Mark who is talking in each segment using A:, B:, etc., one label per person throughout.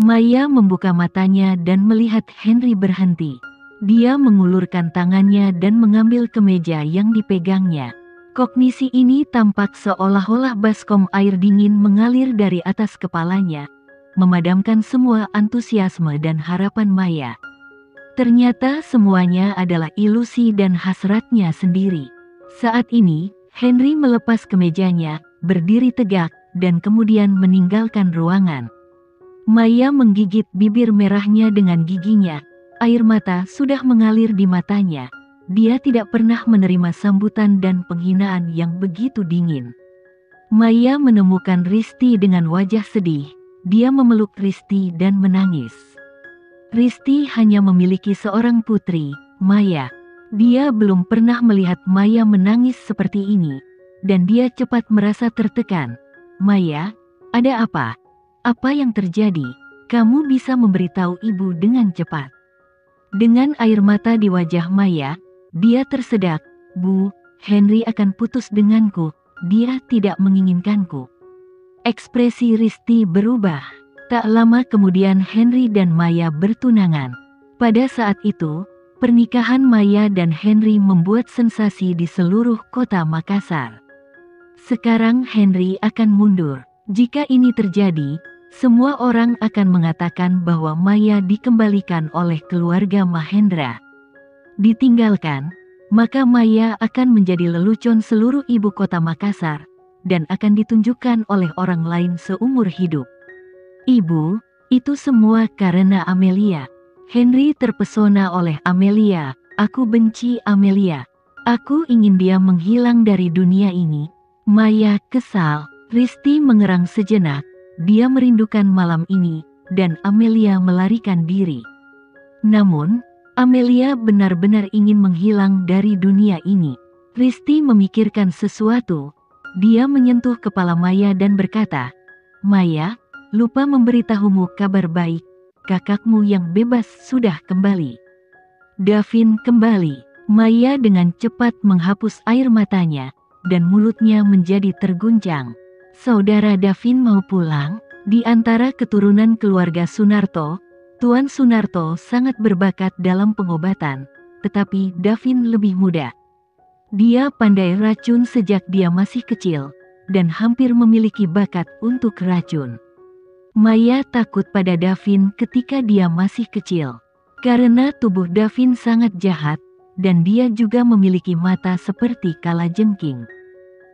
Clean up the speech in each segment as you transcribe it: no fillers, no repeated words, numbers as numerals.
A: Maya membuka matanya dan melihat Henry berhenti. Dia mengulurkan tangannya dan mengambil kemeja yang dipegangnya. Kognisi ini tampak seolah-olah baskom air dingin mengalir dari atas kepalanya, memadamkan semua antusiasme dan harapan Maya. Ternyata semuanya adalah ilusi dan hasratnya sendiri. Saat ini, Henry melepas kemejanya, berdiri tegak, dan kemudian meninggalkan ruangan. Maya menggigit bibir merahnya dengan giginya. Air mata sudah mengalir di matanya. Dia tidak pernah menerima sambutan dan penghinaan yang begitu dingin. Maya menemukan Risti dengan wajah sedih. Dia memeluk Risti dan menangis. Risti hanya memiliki seorang putri, Maya. Dia belum pernah melihat Maya menangis seperti ini, dan dia cepat merasa tertekan. Maya, ada apa? Apa yang terjadi? Kamu bisa memberitahu ibu dengan cepat. Dengan air mata di wajah Maya, dia tersedak. Bu, Henry akan putus denganku. Dia tidak menginginkanku. Ekspresi Risti berubah. Tak lama kemudian Henry dan Maya bertunangan. Pada saat itu, pernikahan Maya dan Henry membuat sensasi di seluruh kota Makassar. Sekarang Henry akan mundur. Jika ini terjadi, semua orang akan mengatakan bahwa Maya dikembalikan oleh keluarga Mahendra. Ditinggalkan, maka Maya akan menjadi lelucon seluruh ibu kota Makassar, dan akan ditunjukkan oleh orang lain seumur hidup. Ibu, itu semua karena Amelia. Henry terpesona oleh Amelia. Aku benci Amelia. Aku ingin dia menghilang dari dunia ini. Maya kesal. Risti mengerang sejenak. Dia merindukan malam ini, dan Amelia melarikan diri. Namun, Amelia benar-benar ingin menghilang dari dunia ini. Risti memikirkan sesuatu. Dia menyentuh kepala Maya dan berkata, Maya, lupa memberitahumu kabar baik. Kakakmu yang bebas sudah kembali. Davin kembali. Maya dengan cepat menghapus air matanya, dan mulutnya menjadi terguncang. Saudara Davin mau pulang? Di antara keturunan keluarga Sunarto, Tuan Sunarto sangat berbakat dalam pengobatan, tetapi Davin lebih muda. Dia pandai racun sejak dia masih kecil, dan hampir memiliki bakat untuk racun. Maya takut pada Davin ketika dia masih kecil, karena tubuh Davin sangat jahat, dan dia juga memiliki mata seperti kalajengking.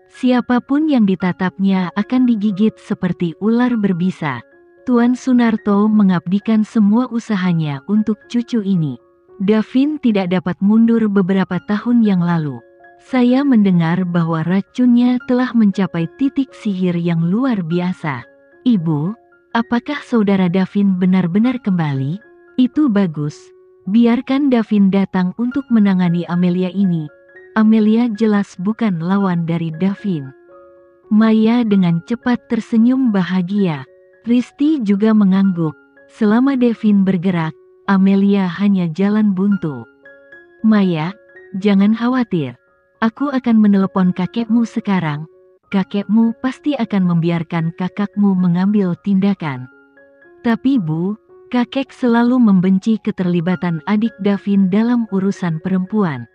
A: Siapapun yang ditatapnya akan digigit seperti ular berbisa. Tuan Sunarto mengabdikan semua usahanya untuk cucu ini. Davin tidak dapat mundur beberapa tahun yang lalu. Saya mendengar bahwa racunnya telah mencapai titik sihir yang luar biasa. Ibu, apakah saudara Davin benar-benar kembali? Itu bagus. Biarkan Davin datang untuk menangani Amelia ini. Amelia jelas bukan lawan dari Davin. Maya dengan cepat tersenyum bahagia. Risti juga mengangguk. Selama Davin bergerak, Amelia hanya jalan buntu. Maya, jangan khawatir. Aku akan menelepon kakekmu sekarang. Kakekmu pasti akan membiarkan kakakmu mengambil tindakan. Tapi Bu, kakek selalu membenci keterlibatan adik Davin dalam urusan perempuan.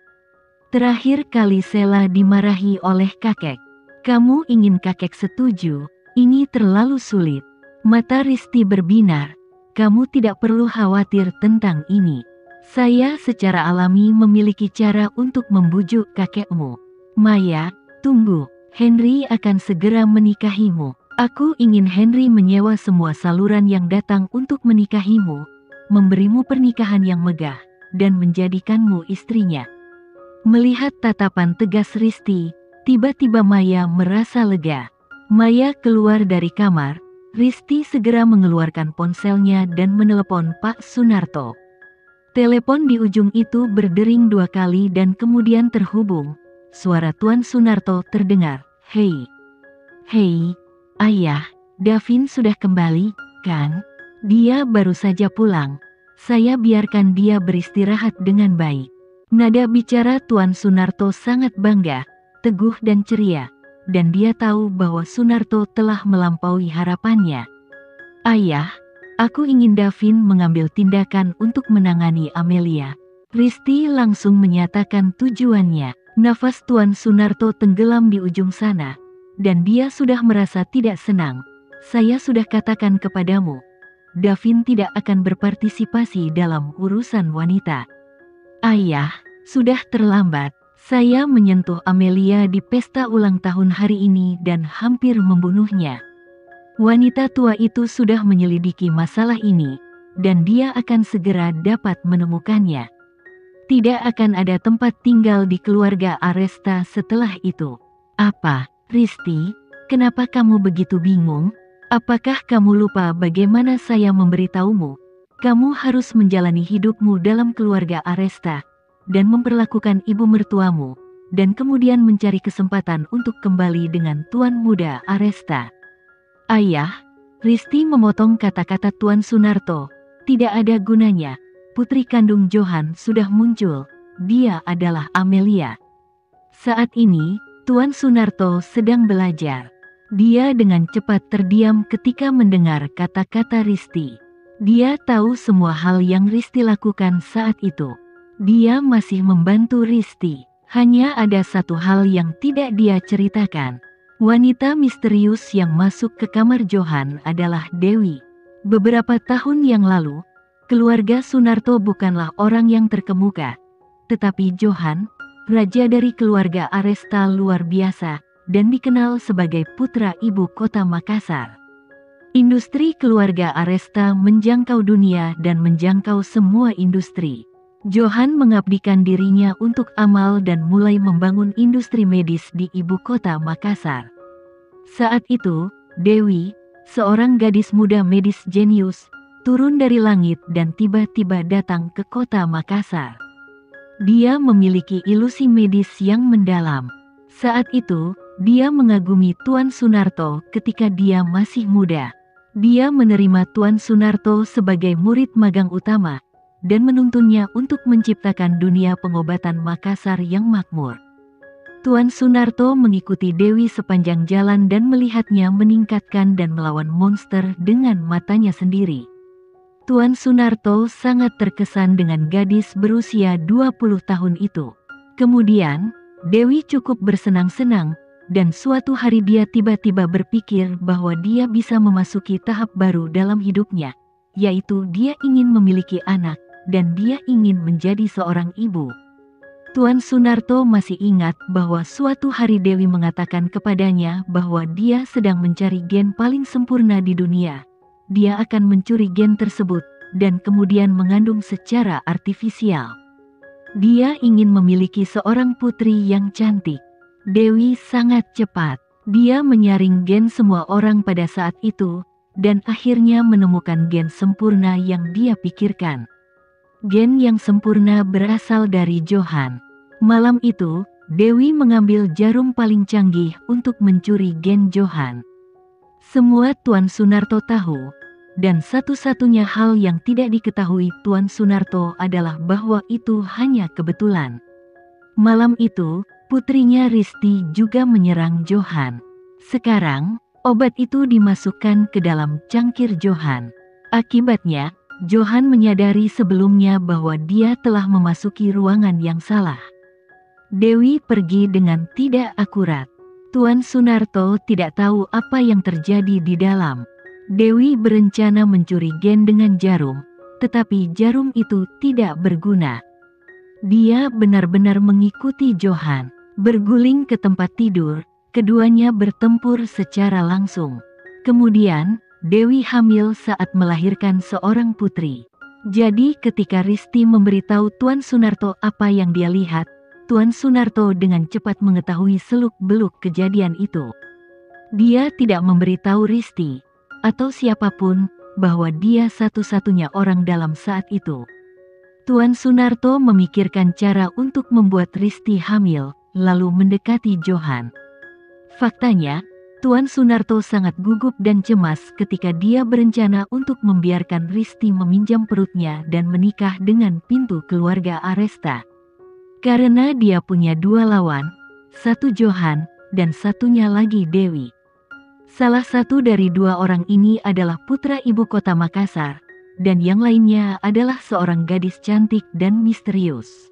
A: Terakhir kali Sela dimarahi oleh kakek. Kamu ingin kakek setuju? Ini terlalu sulit. Mata Risti berbinar. Kamu tidak perlu khawatir tentang ini. Saya secara alami memiliki cara untuk membujuk kakekmu. Maya, tunggu. Henry akan segera menikahimu. Aku ingin Henry menyewa semua saluran yang datang untuk menikahimu, memberimu pernikahan yang megah, dan menjadikanmu istrinya. Melihat tatapan tegas Risti, tiba-tiba Maya merasa lega. Maya keluar dari kamar. Risti segera mengeluarkan ponselnya dan menelepon Pak Sunarto. Telepon di ujung itu berdering 2 kali dan kemudian terhubung. Suara Tuan Sunarto terdengar. Hei, ayah, Davin sudah kembali, kan? Dia baru saja pulang. Saya biarkan dia beristirahat dengan baik. Nada bicara Tuan Sunarto sangat bangga, teguh dan ceria, dan dia tahu bahwa Sunarto telah melampaui harapannya. Ayah, Aku ingin Davin mengambil tindakan untuk menangani Amelia. Risti langsung menyatakan tujuannya. Nafas Tuan Sunarto tenggelam di ujung sana, dan dia sudah merasa tidak senang. Saya sudah katakan kepadamu, Davin tidak akan berpartisipasi dalam urusan wanita. Ayah, sudah terlambat. Saya menyentuh Amelia di pesta ulang tahun hari ini dan hampir membunuhnya. Wanita tua itu sudah menyelidiki masalah ini, dan dia akan segera dapat menemukannya. Tidak akan ada tempat tinggal di keluarga Aresta setelah itu. Apa, Risti? Kenapa kamu begitu bingung? Apakah kamu lupa bagaimana saya memberitahumu? Kamu harus menjalani hidupmu dalam keluarga Aresta, dan memperlakukan ibu mertuamu, dan kemudian mencari kesempatan untuk kembali dengan Tuan Muda Aresta. Ayah, Risti memotong kata-kata Tuan Sunarto. Tidak ada gunanya. Putri kandung Johan sudah muncul. Dia adalah Amelia. Saat ini, Tuan Sunarto sedang belajar. Dia dengan cepat terdiam ketika mendengar kata-kata Risti. Dia tahu semua hal yang Risti lakukan saat itu. Dia masih membantu Risti. Hanya ada satu hal yang tidak dia ceritakan. Wanita misterius yang masuk ke kamar Johan adalah Dewi. Beberapa tahun yang lalu, keluarga Sunarto bukanlah orang yang terkemuka, tetapi Johan, raja dari keluarga Aresta luar biasa, dan dikenal sebagai putra ibu kota Makassar. Industri keluarga Aresta menjangkau dunia dan menjangkau semua industri. Johan mengabdikan dirinya untuk amal dan mulai membangun industri medis di ibu kota Makassar. Saat itu, Dewi, seorang gadis muda medis jenius, turun dari langit dan tiba-tiba datang ke kota Makassar. Dia memiliki ilusi medis yang mendalam. Saat itu, dia mengagumi Tuan Sunarto ketika dia masih muda. Dia menerima Tuan Sunarto sebagai murid magang utama, dan menuntunnya untuk menciptakan dunia pengobatan Makassar yang makmur. Tuan Sunarto mengikuti Dewi sepanjang jalan dan melihatnya meningkatkan dan melawan monster dengan matanya sendiri. Tuan Sunarto sangat terkesan dengan gadis berusia 20 tahun itu. Kemudian, Dewi cukup bersenang-senang, dan suatu hari dia tiba-tiba berpikir bahwa dia bisa memasuki tahap baru dalam hidupnya, yaitu dia ingin memiliki anak, dan dia ingin menjadi seorang ibu. Tuan Sunarto masih ingat bahwa suatu hari Dewi mengatakan kepadanya bahwa dia sedang mencari gen paling sempurna di dunia. Dia akan mencuri gen tersebut, dan kemudian mengandung secara artifisial. Dia ingin memiliki seorang putri yang cantik. Dewi sangat cepat. Dia menyaring gen semua orang pada saat itu, dan akhirnya menemukan gen sempurna yang dia pikirkan. Gen yang sempurna berasal dari Johan. Malam itu, Dewi mengambil jarum paling canggih untuk mencuri gen Johan. Semua Tuan Sunarto tahu, dan satu-satunya hal yang tidak diketahui Tuan Sunarto adalah bahwa itu hanya kebetulan. Malam itu, putrinya Risti juga menyerang Johan. Sekarang, obat itu dimasukkan ke dalam cangkir Johan. Akibatnya, Johan menyadari sebelumnya bahwa dia telah memasuki ruangan yang salah. Dewi pergi dengan tidak akurat. Tuan Sunarto tidak tahu apa yang terjadi di dalam. Dewi berencana mencuri gen dengan jarum, tetapi jarum itu tidak berguna. Dia benar-benar mengikuti Johan. Berguling ke tempat tidur, keduanya bertempur secara langsung. Kemudian, Dewi hamil saat melahirkan seorang putri. Jadi ketika Risti memberitahu Tuan Sunarto apa yang dia lihat, Tuan Sunarto dengan cepat mengetahui seluk-beluk kejadian itu. Dia tidak memberitahu Risti, atau siapapun, bahwa dia satu-satunya orang dalam saat itu. Tuan Sunarto memikirkan cara untuk membuat Risti hamil, lalu mendekati Johan. Faktanya, Tuan Sunarto sangat gugup dan cemas ketika dia berencana untuk membiarkan Risti meminjam perutnya dan menikah dengan pintu keluarga Aresta. Karena dia punya dua lawan, satu Johan, dan satunya lagi Dewi. Salah satu dari dua orang ini adalah putra ibu kota Makassar, dan yang lainnya adalah seorang gadis cantik dan misterius.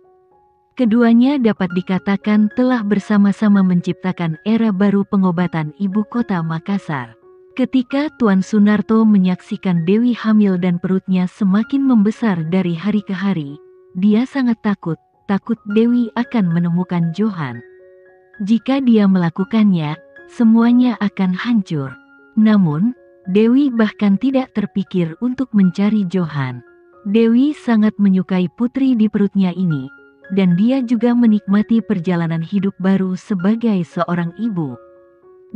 A: Keduanya dapat dikatakan telah bersama-sama menciptakan era baru pengobatan ibu kota Makassar. Ketika Tuan Sunarto menyaksikan Dewi hamil dan perutnya semakin membesar dari hari ke hari, dia sangat takut Dewi akan menemukan Johan. Jika dia melakukannya, semuanya akan hancur. Namun, Dewi bahkan tidak terpikir untuk mencari Johan. Dewi sangat menyukai putri di perutnya ini, dan dia juga menikmati perjalanan hidup baru sebagai seorang ibu.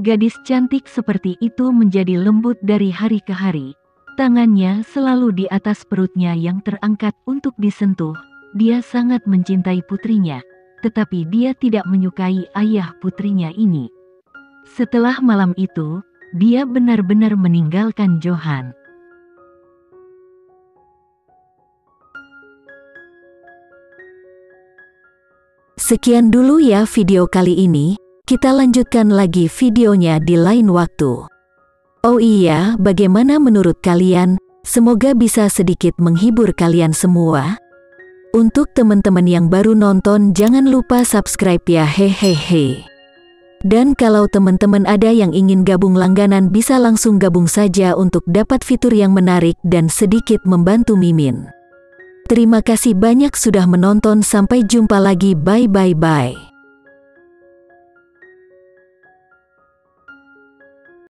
A: Gadis cantik seperti itu menjadi lembut dari hari ke hari. Tangannya selalu di atas perutnya yang terangkat untuk disentuh. Dia sangat mencintai putrinya, tetapi dia tidak menyukai ayah putrinya ini. Setelah malam itu, dia benar-benar meninggalkan Johan.
B: Sekian dulu ya video kali ini, kita lanjutkan lagi videonya di lain waktu. Oh iya, bagaimana menurut kalian? Semoga bisa sedikit menghibur kalian semua. Untuk teman-teman yang baru nonton, jangan lupa subscribe ya, hehehe. Dan kalau teman-teman ada yang ingin gabung langganan, bisa langsung gabung saja untuk dapat fitur yang menarik dan sedikit membantu Mimin. Terima kasih banyak sudah menonton, sampai jumpa lagi, bye.